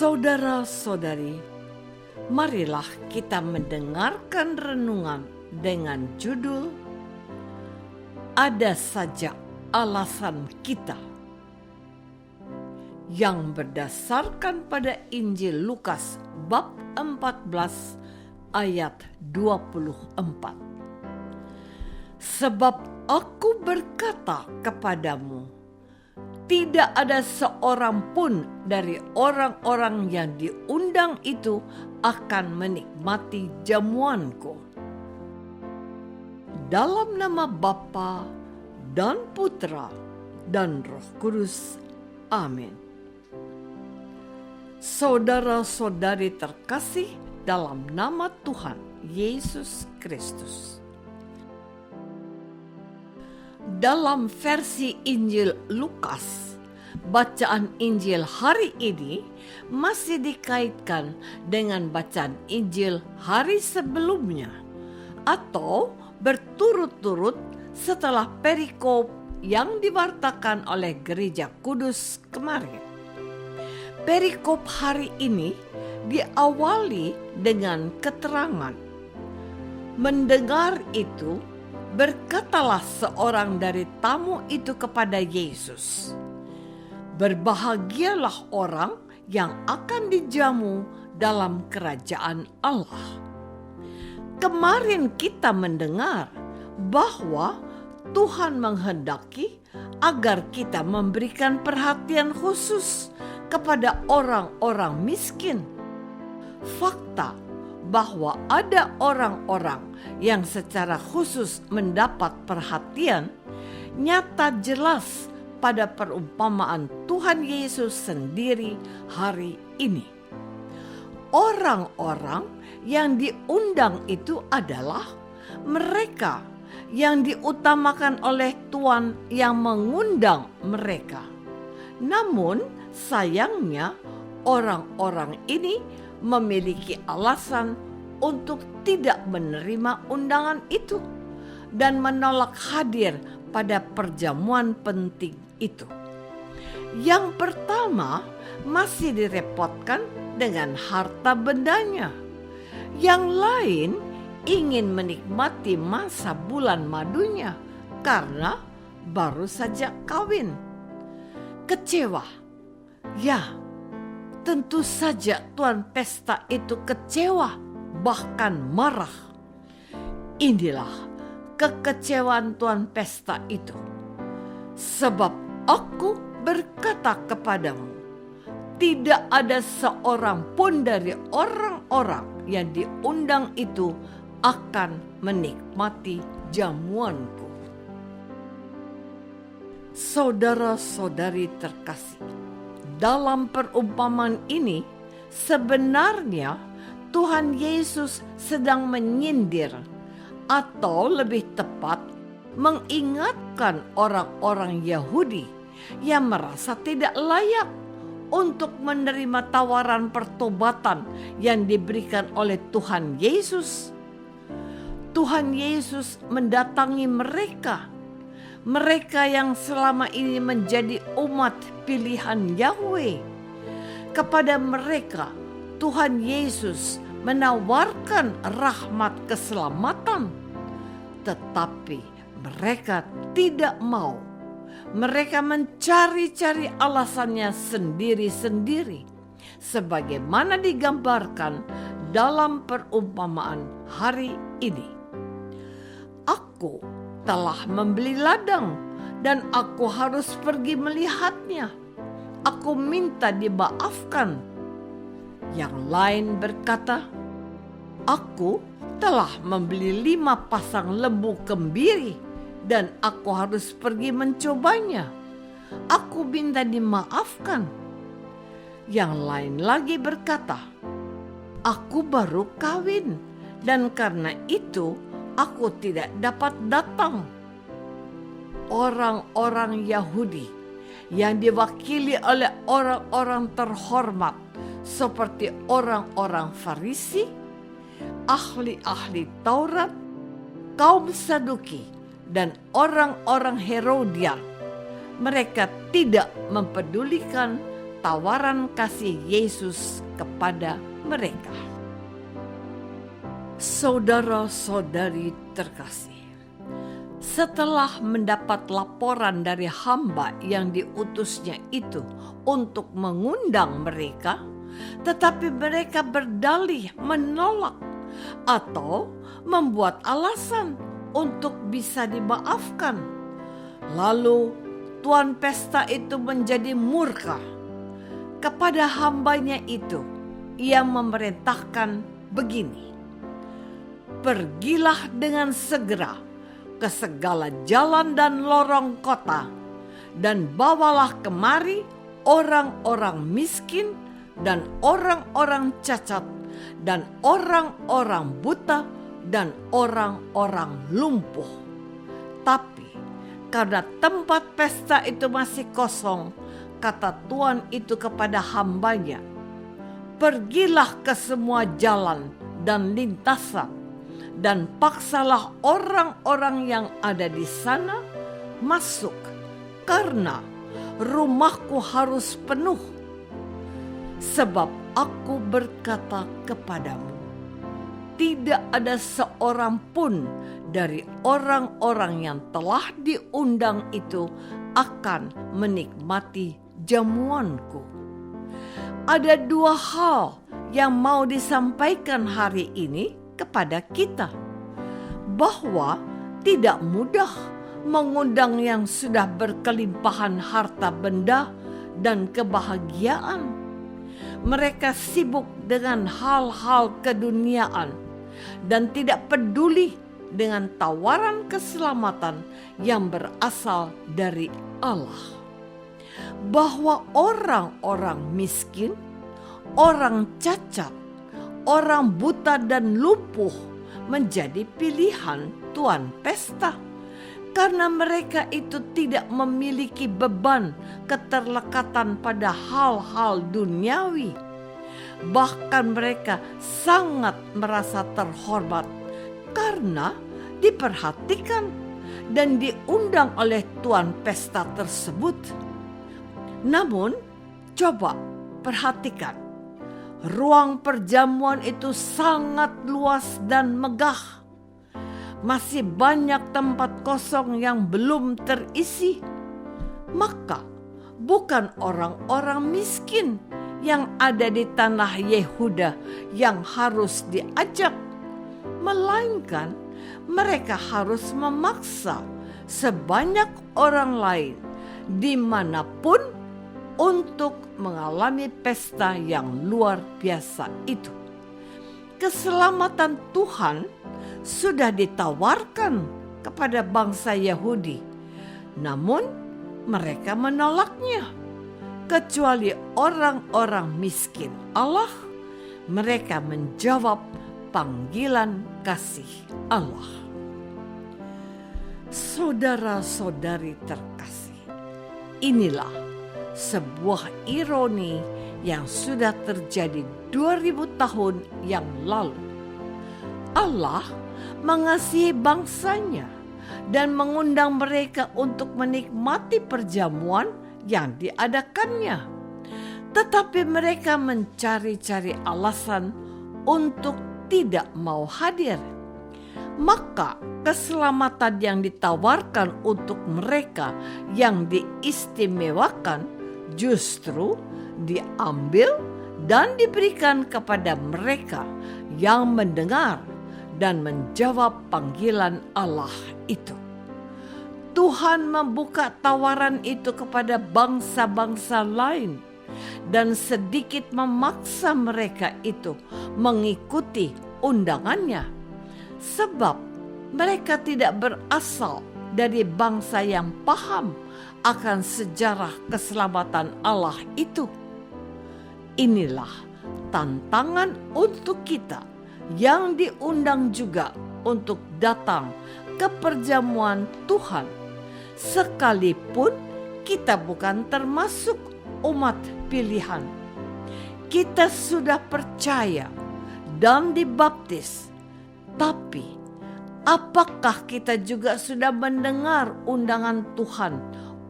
Saudara-saudari, marilah kita mendengarkan renungan dengan judul "Ada Saja Alasan Kita", yang berdasarkan pada Injil Lukas bab 14 ayat 24. Sebab aku berkata kepadamu, tidak ada seorang pun dari orang-orang yang diundang itu akan menikmati jamuanku. Dalam nama Bapa dan Putra dan Roh Kudus. Amin. Saudara-saudari terkasih dalam nama Tuhan Yesus Kristus. Dalam versi Injil Lukas, bacaan Injil hari ini masih dikaitkan dengan bacaan Injil hari sebelumnya atau berturut-turut setelah perikop yang diwartakan oleh Gereja Kudus kemarin. Perikop hari ini diawali dengan keterangan. Mendengar itu, berkatalah seorang dari tamu itu kepada Yesus, "Berbahagialah orang yang akan dijamu dalam kerajaan Allah." Kemarin kita mendengar bahwa Tuhan menghendaki agar kita memberikan perhatian khusus kepada orang-orang miskin. Fakta bahwa ada orang-orang yang secara khusus mendapat perhatian nyata jelas pada perumpamaan Tuhan Yesus sendiri hari ini. Orang-orang yang diundang itu adalah mereka yang diutamakan oleh Tuhan yang mengundang mereka. Namun sayangnya orang-orang ini memiliki alasan untuk tidak menerima undangan itu dan menolak hadir pada perjamuan penting itu. Yang pertama masih direpotkan dengan harta bendanya. Yang lain ingin menikmati masa bulan madunya karena baru saja kawin. Kecewa. Ya, tentu saja tuan pesta itu kecewa, bahkan marah. Inilah kekecewaan tuan pesta itu. Sebab aku berkata kepadamu, tidak ada seorang pun dari orang-orang yang diundang itu akan menikmati jamuanku. Saudara-saudari terkasih, dalam perumpamaan ini sebenarnya Tuhan Yesus sedang menyindir atau lebih tepat mengingatkan orang-orang Yahudi yang merasa tidak layak untuk menerima tawaran pertobatan yang diberikan oleh Tuhan Yesus. Tuhan Yesus mendatangi mereka yang selama ini menjadi umat pilihan Yahweh. Kepada mereka, Tuhan Yesus menawarkan rahmat keselamatan, tetapi mereka tidak mau. Mereka mencari-cari alasannya sendiri-sendiri, sebagaimana digambarkan dalam perumpamaan hari ini. Aku telah membeli ladang dan aku harus pergi melihatnya. Aku minta dimaafkan. Yang lain berkata, aku telah membeli 5 pasang lembu kembiri dan aku harus pergi mencobanya. Aku minta dimaafkan. Yang lain lagi berkata, aku baru kawin dan karena itu aku tidak dapat datang. Orang-orang Yahudi yang diwakili oleh orang-orang terhormat seperti orang-orang Farisi, ahli-ahli Taurat, kaum Saduki, dan orang-orang Herodian. Mereka tidak mempedulikan tawaran kasih Yesus kepada mereka. Saudara-saudari terkasih, setelah mendapat laporan dari hamba yang diutusnya itu untuk mengundang mereka, tetapi mereka berdalih menolak atau membuat alasan untuk bisa dimaafkan. Lalu tuan pesta itu menjadi murka kepada hambanya itu. Ia memerintahkan begini, "Pergilah dengan segera ke segala jalan dan lorong kota, dan bawalah kemari orang-orang miskin dan orang-orang cacat dan orang-orang buta dan orang-orang lumpuh." Tapi karena tempat pesta itu masih kosong, kata tuan itu kepada hambanya, "Pergilah ke semua jalan dan lintasan, dan paksalah orang-orang yang ada di sana masuk, karena rumahku harus penuh. Sebab aku berkata kepadamu, tidak ada seorang pun dari orang-orang yang telah diundang itu akan menikmati jamuanku." Ada dua hal yang mau disampaikan hari ini kepada kita, bahwa tidak mudah mengundang yang sudah berkelimpahan harta benda dan kebahagiaan. Mereka sibuk dengan hal-hal keduniaan dan tidak peduli dengan tawaran keselamatan yang berasal dari Allah. Bahwa orang-orang miskin, orang cacat, orang buta dan lumpuh menjadi pilihan tuan pesta, karena mereka itu tidak memiliki beban keterlekatan pada hal-hal duniawi. Bahkan mereka sangat merasa terhormat karena diperhatikan dan diundang oleh tuan pesta tersebut. Namun, coba perhatikan, ruang perjamuan itu sangat luas dan megah. Masih banyak tempat kosong yang belum terisi. Maka bukan orang-orang miskin yang ada di tanah Yehuda yang harus diajak, melainkan mereka harus memaksa sebanyak orang lain dimanapun untuk mengalami pesta yang luar biasa itu. Keselamatan Tuhan sudah ditawarkan kepada bangsa Yahudi, namun mereka menolaknya. Kecuali orang-orang miskin Allah, mereka menjawab panggilan kasih Allah. Saudara-saudari terkasih, inilah sebuah ironi yang sudah terjadi 2000 tahun yang lalu. Allah mengasihi bangsanya dan mengundang mereka untuk menikmati perjamuan yang diadakannya. Tetapi mereka mencari-cari alasan untuk tidak mau hadir. Maka keselamatan yang ditawarkan untuk mereka yang diistimewakan justru diambil dan diberikan kepada mereka yang mendengar dan menjawab panggilan Allah itu. Tuhan membuka tawaran itu kepada bangsa-bangsa lain dan sedikit memaksa mereka itu mengikuti undangannya, sebab mereka tidak berasal dari bangsa yang paham akan sejarah keselamatan Allah itu. Inilah tantangan untuk kita yang diundang juga untuk datang ke perjamuan Tuhan, sekalipun kita bukan termasuk umat pilihan. Kita sudah percaya dan dibaptis, tapi apakah kita juga sudah mendengar undangan Tuhan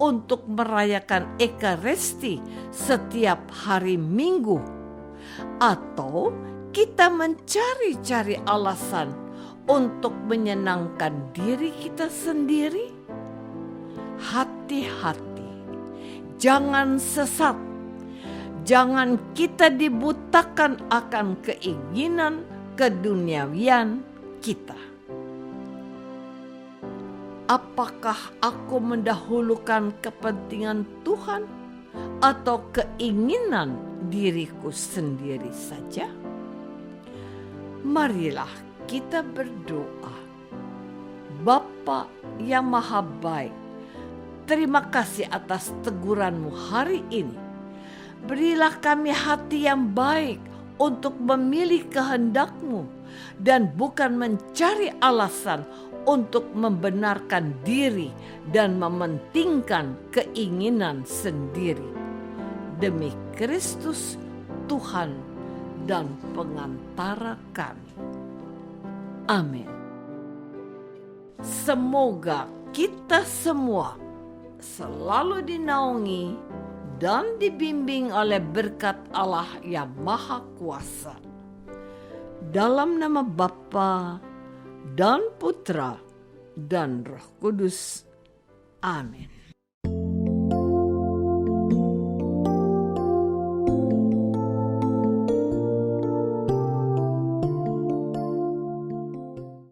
untuk merayakan Ekaristi setiap hari Minggu, atau kita mencari-cari alasan untuk menyenangkan diri kita sendiri? Hati-hati, jangan sesat. Jangan kita dibutakan akan keinginan keduniawian kita. Apakah aku mendahulukan kepentingan Tuhan atau keinginan diriku sendiri saja? Marilah kita berdoa. Bapa yang Maha Baik, terima kasih atas teguran-Mu hari ini. Berilah kami hati yang baik untuk memilih kehendak-Mu dan bukan mencari alasan untuk membenarkan diri dan mementingkan keinginan sendiri. Demi Kristus Tuhan dan pengantara kami. Amin. Semoga kita semua selalu dinaungi dan dibimbing oleh berkat Allah yang Maha Kuasa. Dalam nama Bapa dan Putra dan Roh Kudus. Amin.